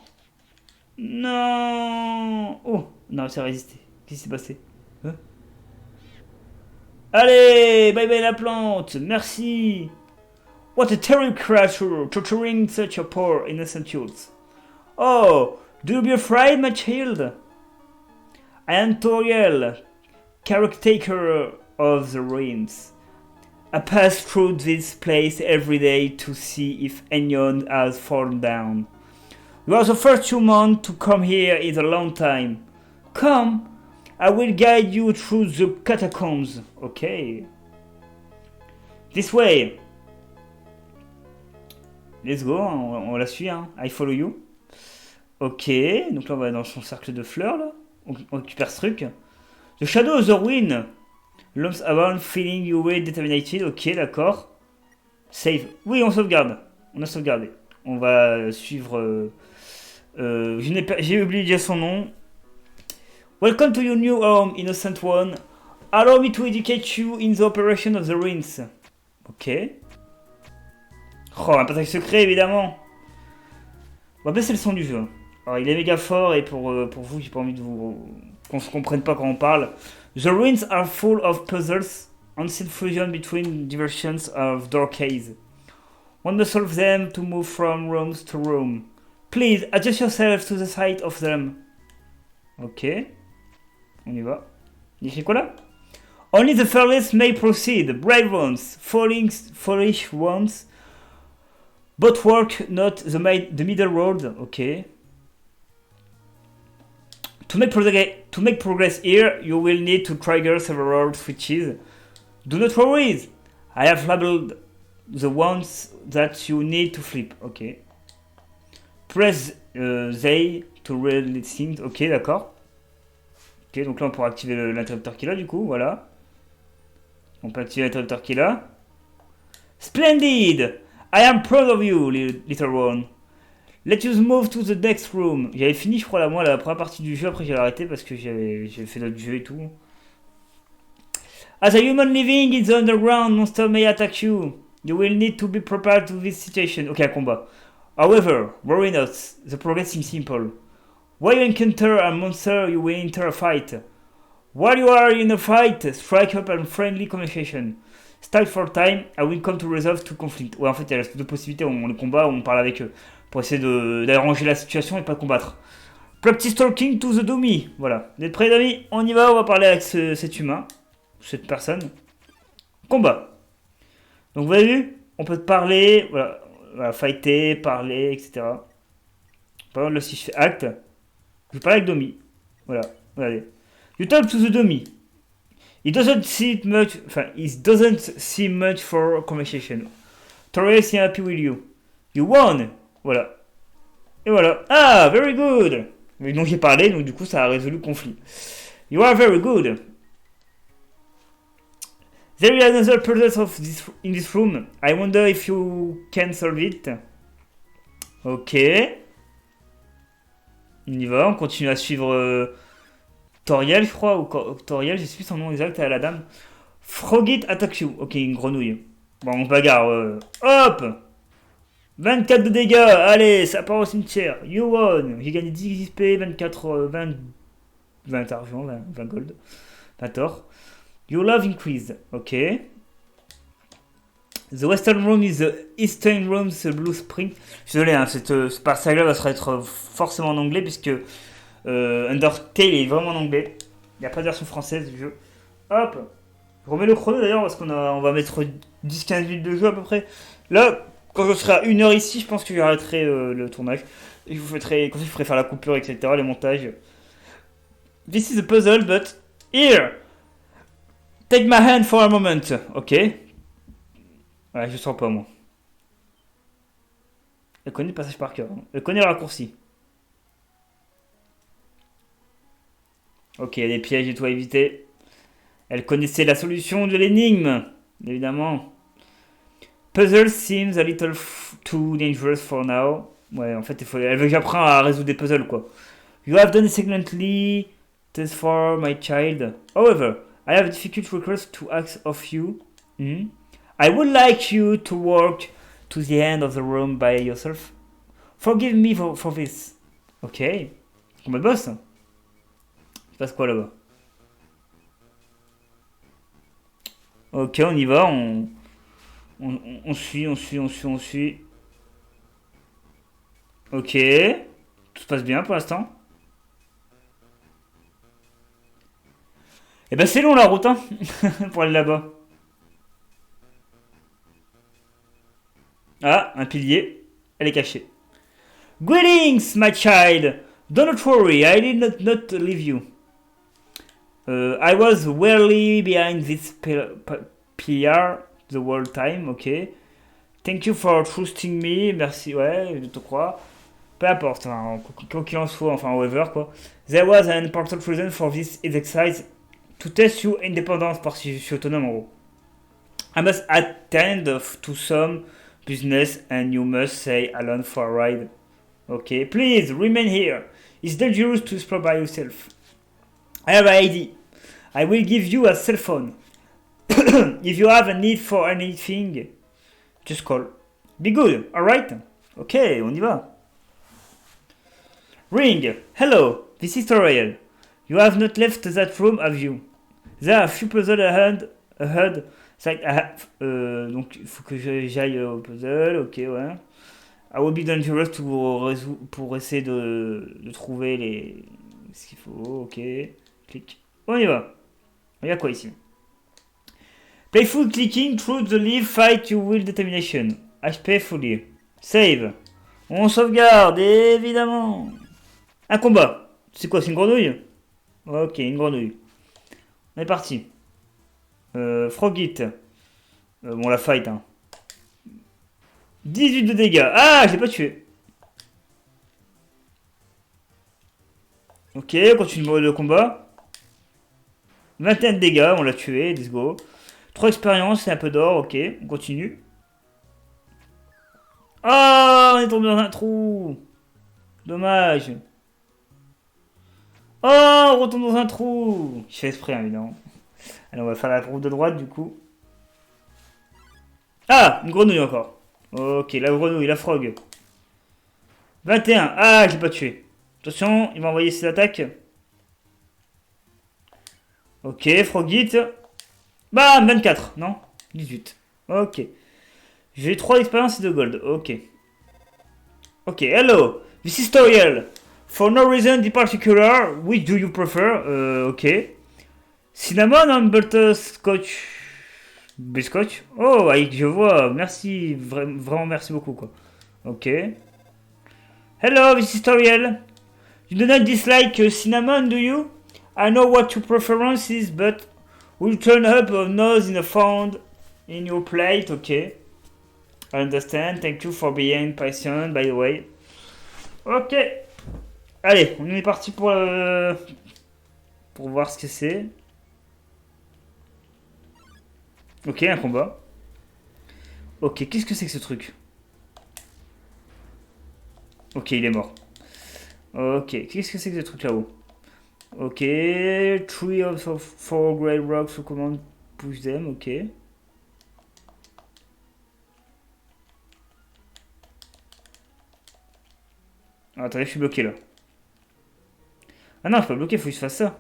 Non! Oh! Non, c'est résisté. Qu'est-ce qui s'est passé? Hein? Allez! Bye bye la plante! Merci! What a terrible creature, torturing such a poor innocent youth. Oh! Do you be afraid, my child? I am Toriel, caretaker of the ruins. I pass through this place every day to see if anyone has fallen down. You are the first human to come here in a long time. Come, I will guide you through the catacombs. Okay. This way. let's go, hein, on la suit, hein. I follow you. Ok, donc là on va dans son cercle de fleurs, là. On récupère ce truc. The Shadow of the Wind. Lumps around, feeling you way determinated. Ok, d'accord. Save. Oui, on sauvegarde. On a sauvegardé. On va suivre... j'ai oublié de dire son nom. Welcome to your new home, innocent one. Allow me to educate you in the operation of the rings. Ok. Oh, un passage secret, évidemment. On va baisser le son du jeu. Alors, il est méga fort, et pour vous, j'ai pas envie de qu'on se comprenne pas quand on parle. The ruins are full of puzzles, ancient fusion between diversions of door keys. One must solve them to move from rooms to room. Please, adjust yourself to the sight of them. Ok. On y va. Il écrit quoi là? Only the fearless may proceed. Brave ones, foolish ones. But work not the middle road. Ok. To make progress here, you will need to trigger several switches. Do not worry. I have labeled the ones that you need to flip. Ok. Press they to read things. Ok, d'accord. Ok, donc là on pourra activer l'interrupteur qui est là du coup, voilà. On peut activer l'interrupteur qui est là. Splendid! I am proud of you, little one. Let us move to the next room. J'avais fini, je crois, la première partie du jeu. Après, j'ai arrêté parce que j'ai fait d'autres jeux et tout. As a human living in the underground, monster may attack you. You will need to be prepared to this situation. Ok, un combat. However, worry not. The progress seems simple. While you encounter a monster, you will enter a fight. While you are in a fight, strike up and friendly communication. Start for time, I will come to resolve two conflicts. Ouais, en fait, il y a deux possibilités. On les combat ou on parle avec eux. Pour essayer d'arranger la situation et pas combattre. Practice talking to the dummy. Voilà. Vous êtes prêts, les amis? On y va, on va parler avec cet humain. Cette personne. Combat. Donc, vous avez vu? On peut parler, voilà, fighter, parler, etc. Par exemple, là, si je fais acte, je parle avec Domi. Voilà, regardez. You talk to the dummy. He doesn't see much for conversation. Toriel is happy with you. You won. Voilà. Et voilà. Ah, very good. Donc j'ai parlé, donc du coup ça a résolu le conflit. You are very good. There is another puzzle in this room. I wonder if you can solve it. Ok. On y va, on continue à suivre Toriel, je crois, ou Toriel, je sais plus son nom exact à la dame. Frogit attack you. Ok, une grenouille. Bon, on se bagarre. Hop! 24 de dégâts, allez, ça part au cimetière. You won. J'ai gagné 10 XP, 20 argent, 20 gold. 20 or. Your love increased. Ok. The western room is the eastern room, the blue spring. Je suis désolé, hein, ce passage-là va être forcément en anglais, puisque Undertale est vraiment en anglais. Il n'y a pas de version française du jeu. Hop. Je remets le chrono d'ailleurs, parce on va mettre 10-15 minutes de jeu à peu près. Là, quand je serai à 1 heure ici, je pense que j'arrêterai le tournage. Et je vous ferai, comme ça, je ferai faire la coupure, etc., les montages. This is a puzzle, but here, take my hand for a moment. Ok. Ouais, je sens pas, moi. Elle connaît le passage par cœur. Elle connaît le raccourci. Ok, il y a des pièges et tout à éviter. Elle connaissait la solution de l'énigme, évidemment. Puzzle seems a little too dangerous for now. Ouais, en fait, elle veut que j'apprenne à résoudre des puzzles, quoi. You have done excellently. Test for my child. However, I have a difficult request to ask of you. I would like you to walk to the end of the room by yourself. Forgive me for this. Ok. Combat de boss. Il se passe quoi là-bas? Ok, on y va. On suit. Ok. Tout se passe bien pour l'instant. Eh ben c'est long la route, hein, pour aller là-bas. Ah, un pilier. Elle est cachée. Greetings, my child. Don't worry, I did not leave you. I was wearily behind this pillar the whole time, okay. Thank you for trusting me. Merci, ouais, je te crois. Peu importe, hein, quoi qu'il en soit, enfin, whatever, quoi. There was an important reason for this exercise to test your independence, parce que je suis autonome, en gros. I must attend to some business and you must stay alone for a ride. Okay, please remain here. It's dangerous to explore by yourself. I have an idea. I will give you a cell phone. If you have a need for anything, just call. Be good, alright? Ok, on y va. Ring. Hello, this is Toriel. You have not left that room, have you? There are a few puzzles ahead. Donc il faut que j'aille au puzzle, ok, ouais. I will be dangerous pour essayer de trouver ce qu'il faut, ok. Clic. On y va. Il y a quoi ici? Playful clicking through the leaf, fight your will determination. HP fully. Save. On sauvegarde, évidemment. Un combat. C'est quoi, c'est une grenouille? Ok, une grenouille. On est parti. Frogit. Bon, la fight, hein. 18 de dégâts. Ah, je l'ai pas tué. Ok, on continue le combat. 21 de dégâts, on l'a tué, let's go. 3 expériences et un peu d'or, ok, on continue. Oh, on est tombé dans un trou. Dommage. Oh, on retombe dans un trou. Je fais exprès, hein, évidemment. Allez, on va faire la roue de droite, du coup. Ah, une grenouille encore. Ok, la grenouille, la frog. 21. Ah, je l'ai pas tué. Attention, il va envoyer ses attaques. Ok, frogit. Bam, 24. Non, 18. Ok. J'ai 3 d'expérience et 2 gold. Ok. Ok, hello. This is Toriel. For no reason in particular, which do you prefer? Ok. Cinnamon and butterscotch. Biscotch. Oh, Ike, je vois. Merci. Vraiment, merci beaucoup, quoi. Ok. Hello, this is Toriel. You do not dislike cinnamon, do you? I know what your preference is, but we'll turn up a nose in a found in your plate. Ok. I understand. Thank you for being patient, by the way. Ok. Allez, on est parti pour voir ce que c'est. Ok, un combat. Ok, qu'est-ce que c'est que ce truc? Ok, il est mort. Ok, qu'est-ce que c'est que ce truc là-haut? Ok, 3 of 4 great rocks recommend push them, ok. Ah, attendez, je suis bloqué là. Ah non, je suis pas bloqué, faut que je fasse ça.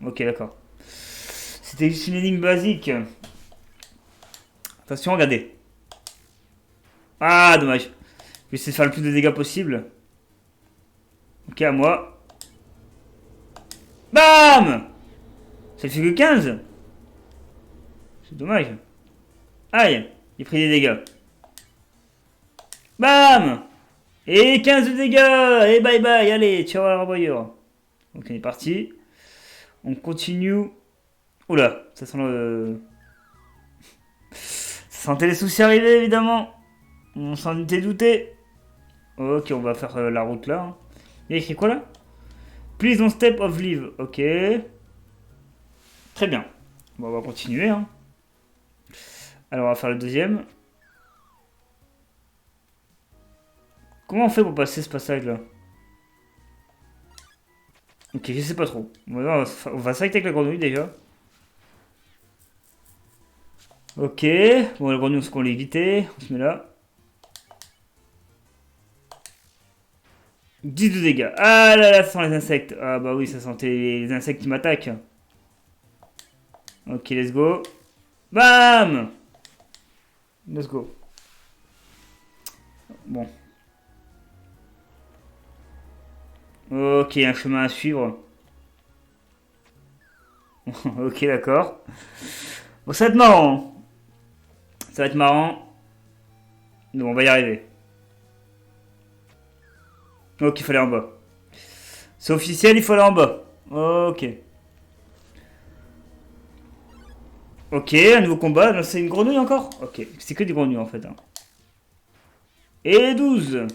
Ok, d'accord. C'était juste une énigme basique. Attention, regardez. Ah, dommage. Je vais essayer de faire le plus de dégâts possible. Ok, à moi. Bam! Ça fait que 15. C'est dommage. Aïe, il a pris des dégâts. Bam! Et 15 de dégâts. Et bye bye, allez, ciao à la revoyure. Ok, on est parti. On continue. Oula, ça sent le... Ça sentait les soucis arriver, évidemment. On s'en était douté. Ok, on va faire la route là. Hein. Il y a écrit quoi là? Please don't step off leave. Ok. Très bien. Bon, on va continuer. Hein. Alors, on va faire le deuxième. Comment on fait pour passer ce passage là? Ok, je sais pas trop. On va s'arrêter avec la grenouille déjà. Ok. Bon, la grenouille, on se qu'on l'éviter. On se met là. 10 de dégâts. Ah là là, ça sent les insectes. Ah bah oui, ça sentait les insectes qui m'attaquent. Ok, let's go. Bam! Let's go. Bon. Ok, un chemin à suivre. Ok, d'accord. Bon, ça va être marrant. Ça va être marrant. Bon, on va y arriver. Ok, il fallait en bas. C'est officiel, il faut aller en bas. Ok. Ok, un nouveau combat. C'est une grenouille encore? Ok, c'est que des grenouilles en fait. Hein. Et 12.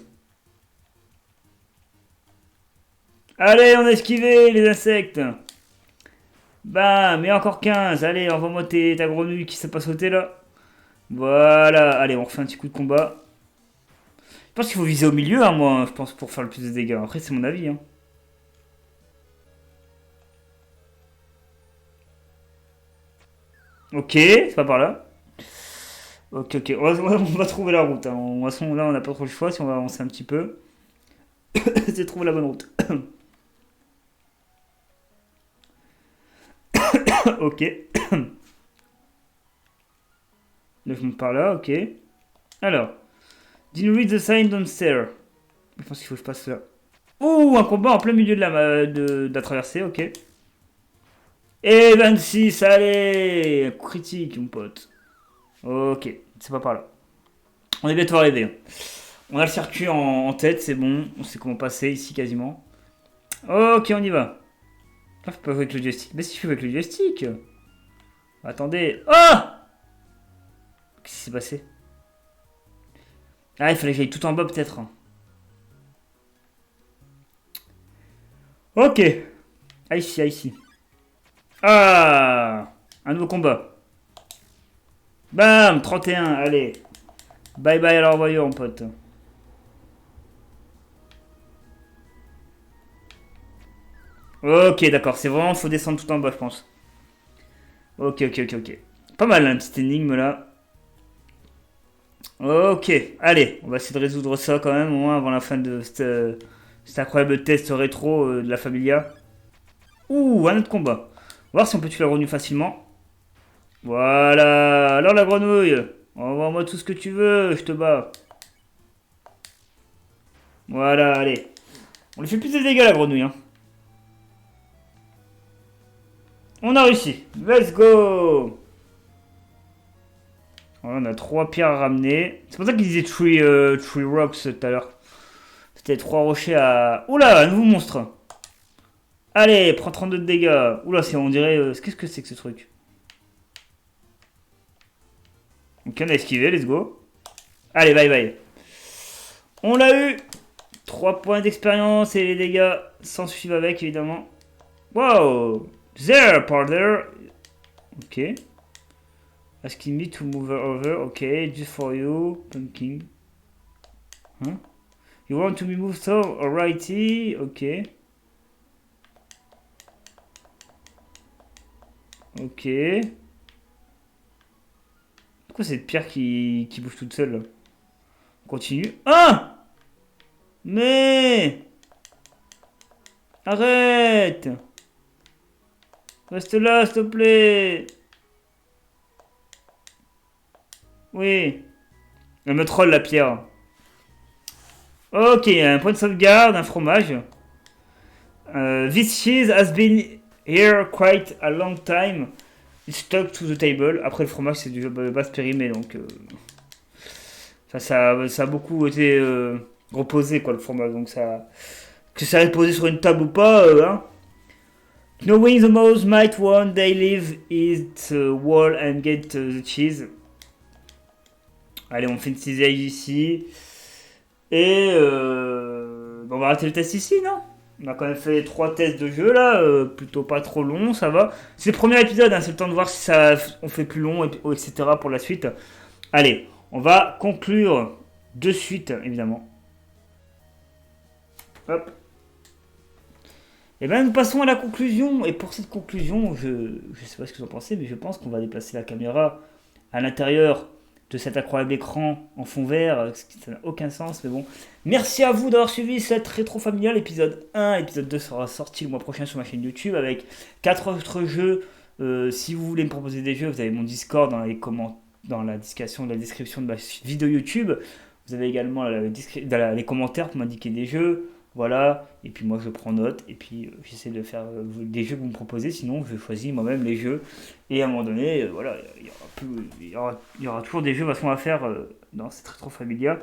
Allez, on a esquivé les insectes. Bam, et encore 15. Allez, envoie-moi ta grenouille qui sait pas sauter là. Voilà, allez, on refait un petit coup de combat. Je pense qu'il faut viser au milieu, hein, moi, je pense, pour faire le plus de dégâts. Après, c'est mon avis. Hein. Ok, c'est pas par là. Ok, ok, on va trouver la route. Hein. De toute façon, là, on n'a pas trop le choix si on va avancer un petit peu. C'est trouver la bonne route. Ok. Là, je monte par là, ok. Alors. Didn't read the sign, don't stare. Je pense qu'il faut que je passe là. Ouh, un combat en plein milieu de la traversée, ok. Et 26, allez! Coup critique, mon pote. Ok, c'est pas par là. On est bientôt arrivé. Hein. On a le circuit en tête, c'est bon. On sait comment passer ici quasiment. Ok, on y va. Ah, je peux pas jouer avec le joystick. Mais si je fais avec le joystick. Attendez. Oh! Qu'est-ce qui s'est passé? Ah, il fallait que j'aille tout en bas peut-être. Ok. Ah, ici, ah, ici. Ah! Un nouveau combat. Bam! 31, allez. Bye bye à l'envoyeur, mon pote. Ok, d'accord. C'est vraiment, faut descendre tout en bas, je pense. Ok, ok, ok, ok. Pas mal, hein, petite énigme là. Ok, allez, on va essayer de résoudre ça quand même, au moins avant la fin de cet incroyable test rétro de la Familia. Ouh, un autre combat. On va voir si on peut tuer la grenouille facilement. Voilà, alors la grenouille. Envoie-moi tout ce que tu veux, je te bats. Voilà, allez. On lui fait plus de dégâts la grenouille. Hein. On a réussi. Let's go. Voilà, on a 3 pierres à ramener. C'est pour ça qu'il disait tree rocks tout à l'heure. C'était 3 rochers à... Oula, un nouveau monstre. Allez, prends 32 de dégâts. Oula, on dirait... Qu'est-ce que c'est que ce truc? Ok, on a esquivé, let's go. Allez, bye bye. On l'a eu. 3 points d'expérience et les dégâts s'en suivent avec, évidemment. Wow. There, partner. Ok. Asking me to move over. Ok, just for you. Pumpkin. Huh? You want to be moved so? Alrighty. Ok. Ok. Pourquoi cette pierre qui bouge toute seule là? On continue. Ah! Mais! Arrête! Reste là, s'il te plaît! Oui. Elle me troll la pierre. Ok, un point de sauvegarde, un fromage. This cheese has been here quite a long time. It's stuck to the table. Après le fromage c'est du basse périmé donc ça a beaucoup été reposé quoi le fromage donc ça que ça reste posé sur une table ou pas hein. Knowing the mouse might one day leave its wall and get the cheese. Allez on fait une cisaille ici et on va arrêter le test ici non? On a quand même fait 3 tests de jeu là, plutôt pas trop long, ça va. C'est le premier épisode, hein, c'est le temps de voir si on fait plus long, etc. pour la suite. Allez, on va conclure de suite, évidemment. Hop. Et bien nous passons à la conclusion. Et pour cette conclusion, je sais pas ce que vous en pensez, mais je pense qu'on va déplacer la caméra à l'intérieur de cet incroyable écran en fond vert, ça n'a aucun sens, mais bon. Merci à vous d'avoir suivi cette rétro familiale, épisode 1, épisode 2 sera sorti le mois prochain sur ma chaîne YouTube avec 4 autres jeux. Si vous voulez me proposer des jeux, vous avez mon Discord dans la description de ma vidéo YouTube. Vous avez également les commentaires pour m'indiquer des jeux. Voilà, et puis moi je prends note, et puis j'essaie de faire des jeux que vous me proposez, sinon je choisis moi-même les jeux, et à un moment donné, voilà, il y aura toujours des jeux de façon à faire dans cette rétro familia.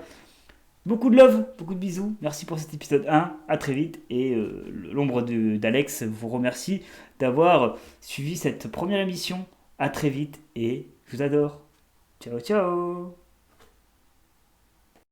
Beaucoup de love, beaucoup de bisous, merci pour cet épisode 1, à très vite, et l'ombre d'Alex vous remercie d'avoir suivi cette première émission, à très vite, et je vous adore, ciao ciao.